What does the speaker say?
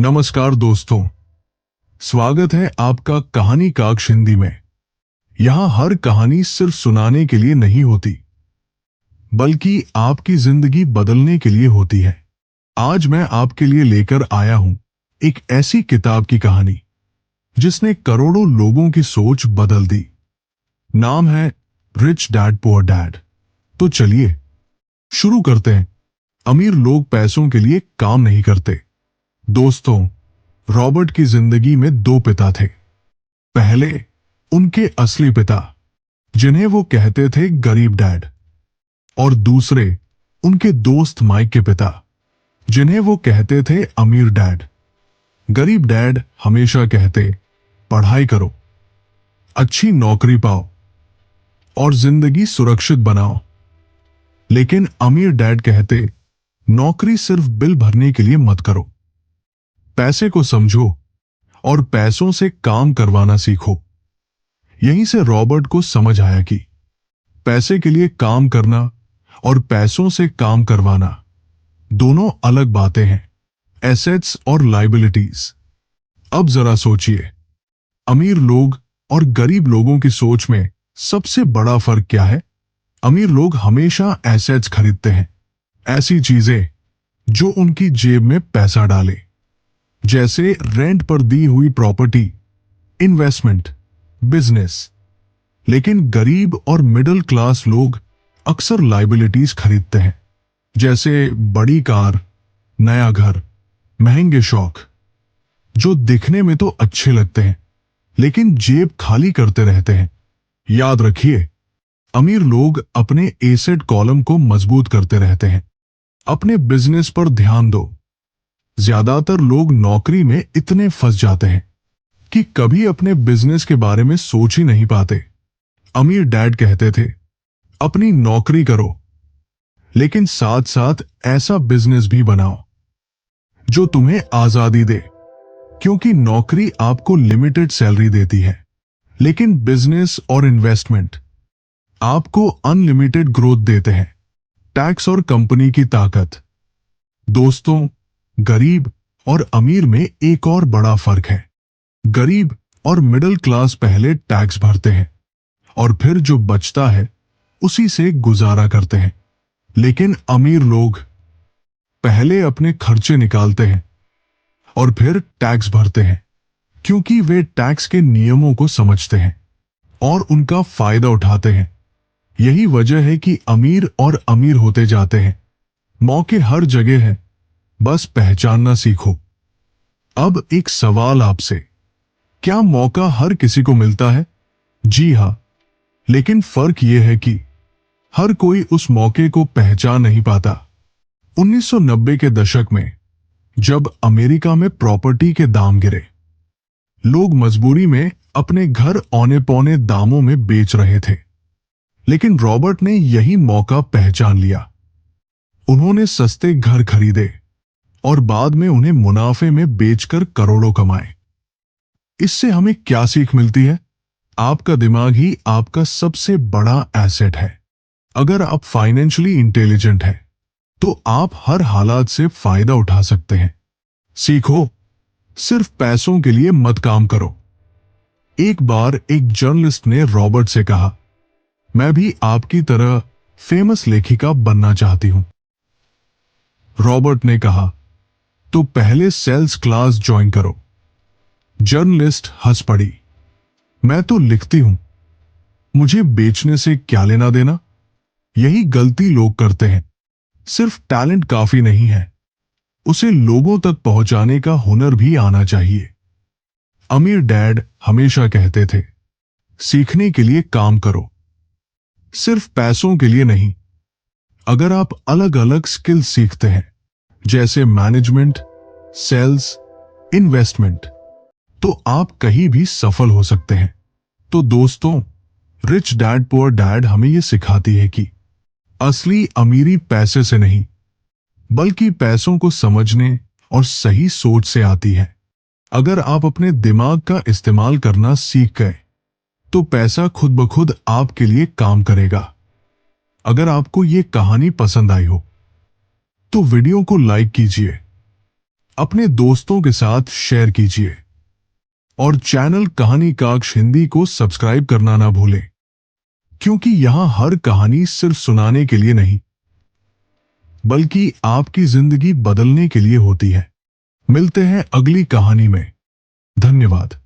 नमस्कार दोस्तों, स्वागत है आपका कहानी काक्ष हिंदी में। यहाँ हर कहानी सिर्फ सुनाने के लिए नहीं होती, बल्कि आपकी जिंदगी बदलने के लिए होती है। आज मैं आपके लिए लेकर आया हूं एक ऐसी किताब की कहानी जिसने करोड़ों लोगों की सोच बदल दी। नाम है रिच डैड पुअर डैड। तो चलिए शुरू करते हैं। अमीर लोग पैसों के लिए काम नहीं करते। दोस्तों, रॉबर्ट की जिंदगी में दो पिता थे। पहले उनके असली पिता, जिन्हें वो कहते थे गरीब डैड, और दूसरे उनके दोस्त माइक के पिता, जिन्हें वो कहते थे अमीर डैड। गरीब डैड हमेशा कहते, पढ़ाई करो, अच्छी नौकरी पाओ और जिंदगी सुरक्षित बनाओ। लेकिन अमीर डैड कहते, नौकरी सिर्फ बिल भरने के लिए मत करो, पैसे को समझो और पैसों से काम करवाना सीखो। यहीं से रॉबर्ट को समझ आया कि पैसे के लिए काम करना और पैसों से काम करवाना दोनों अलग बातें हैं, एसेट्स और लाइबिलिटीज। अब जरा सोचिए, अमीर लोग और गरीब लोगों की सोच में सबसे बड़ा फर्क क्या है? अमीर लोग हमेशा एसेट्स खरीदते हैं, ऐसी चीजें जो उनकी जेब में पैसा डाले, जैसे रेंट पर दी हुई प्रॉपर्टी, इन्वेस्टमेंट, बिजनेस। लेकिन गरीब और मिडिल क्लास लोग अक्सर लाइबिलिटीज खरीदते हैं, जैसे बड़ी कार, नया घर, महंगे शौक, जो दिखने में तो अच्छे लगते हैं लेकिन जेब खाली करते रहते हैं। याद रखिए, अमीर लोग अपने एसेट कॉलम को मजबूत करते रहते हैं। अपने बिजनेस पर ध्यान दो। ज्यादातर लोग नौकरी में इतने फंस जाते हैं कि कभी अपने बिजनेस के बारे में सोच ही नहीं पाते। अमीर डैड कहते थे, अपनी नौकरी करो, लेकिन साथ साथ ऐसा बिजनेस भी बनाओ जो तुम्हें आजादी दे, क्योंकि नौकरी आपको लिमिटेड सैलरी देती है, लेकिन बिजनेस और इन्वेस्टमेंट आपको अनलिमिटेड ग्रोथ देते हैं। टैक्स और कंपनी की ताकत। दोस्तों, गरीब और अमीर में एक और बड़ा फर्क है। गरीब और मिडिल क्लास पहले टैक्स भरते हैं और फिर जो बचता है उसी से गुजारा करते हैं। लेकिन अमीर लोग पहले अपने खर्चे निकालते हैं और फिर टैक्स भरते हैं, क्योंकि वे टैक्स के नियमों को समझते हैं और उनका फायदा उठाते हैं। यही वजह है कि अमीर और अमीर होते जाते हैं। मौके हर जगह हैं, बस पहचानना सीखो। अब एक सवाल आपसे, क्या मौका हर किसी को मिलता है? जी हाँ, लेकिन फर्क यह है कि हर कोई उस मौके को पहचान नहीं पाता। 1990 के दशक में जब अमेरिका में प्रॉपर्टी के दाम गिरे, लोग मजबूरी में अपने घर औने पौने दामों में बेच रहे थे। लेकिन रॉबर्ट ने यही मौका पहचान लिया। उन्होंने सस्ते घर खरीदे और बाद में उन्हें मुनाफे में बेचकर करोड़ों कमाए। इससे हमें क्या सीख मिलती है? आपका दिमाग ही आपका सबसे बड़ा एसेट है। अगर आप फाइनेंशियली इंटेलिजेंट हैं, तो आप हर हालात से फायदा उठा सकते हैं। सीखो, सिर्फ पैसों के लिए मत काम करो। एक बार एक जर्नलिस्ट ने रॉबर्ट से कहा, मैं भी आपकी तरह फेमस लेखिका बनना चाहती हूं। रॉबर्ट ने कहा, तो पहले सेल्स क्लास ज्वाइन करो। जर्नलिस्ट हंस पड़ी, मैं तो लिखती हूं, मुझे बेचने से क्या लेना देना? यही गलती लोग करते हैं। सिर्फ टैलेंट काफी नहीं है, उसे लोगों तक पहुंचाने का हुनर भी आना चाहिए। अमीर डैड हमेशा कहते थे, सीखने के लिए काम करो, सिर्फ पैसों के लिए नहीं। अगर आप अलग अलग स्किल सीखते हैं, जैसे मैनेजमेंट, सेल्स, इन्वेस्टमेंट, तो आप कहीं भी सफल हो सकते हैं। तो दोस्तों, रिच डैड पुअर डैड हमें यह सिखाती है कि असली अमीरी पैसे से नहीं, बल्कि पैसों को समझने और सही सोच से आती है। अगर आप अपने दिमाग का इस्तेमाल करना सीख गए, तो पैसा खुद ब खुद आपके लिए काम करेगा। अगर आपको ये कहानी पसंद आई हो, तो वीडियो को लाइक कीजिए अपने दोस्तों के साथ शेयर कीजिए और चैनल कहानी कक्ष हिंदी को सब्सक्राइब करना ना भूलें, क्योंकि यहाँ हर कहानी सिर्फ सुनाने के लिए नहीं, बल्कि आपकी जिंदगी बदलने के लिए होती है। मिलते हैं अगली कहानी में। धन्यवाद।